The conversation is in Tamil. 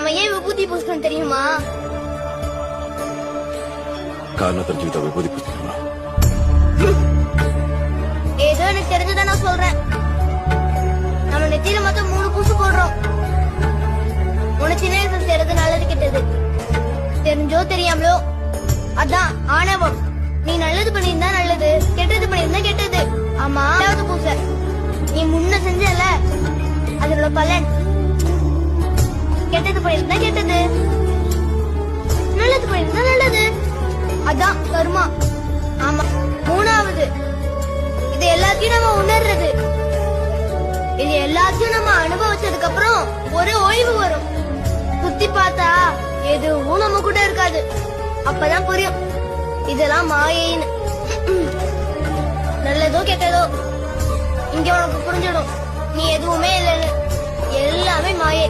நம்ம ஏன் விபூதி பூசணும் தெரியுமா? காரணம் தெரிஞ்சுக்கிட்ட விபூதி பூசிக்கணுமா? ஏதோ எனக்கு தெரிஞ்சதான் நான் சொல்றேன். நம்ம நெத்தியில மொத்தம் 3 பூசு போடுறோம். உனக்கு சின்ன வயசுல செய்யறது நல்லது கெட்டது, தெரிஞ்சோ தெரியாமலோ. அதான் ஆணவம். நீ நல்லது பண்ணிருந்தா நல்லது, கெட்டது பண்ணிருந்தா கெட்டது. ஆமா, பூச நீ முன்ன செஞ்சல, அதோட பலன். கெட்டது பண்ணிருந்தா கெட்டது, நல்லது பண்ணிருந்தா நல்லது. அதான் கர்மா. ஆமா. 3வது, இது எல்லாத்தையும் நம்ம உணர்றது. இது எல்லாத்தையும் நம்ம அனுபவிச்சதுக்கு அப்புறம் ஒரு ஓய்வு வரும். சுத்தி பார்த்தா எதுவும் நம்ம கூட இருக்காது. அப்பதான் புரியும் இதெல்லாம் மாயைன்னு. நல்லதோ கெட்டதோ இங்க உனக்கு புரிஞ்சிடும். நீ எதுவுமே இல்லைன்னு, எல்லாமே மாயை.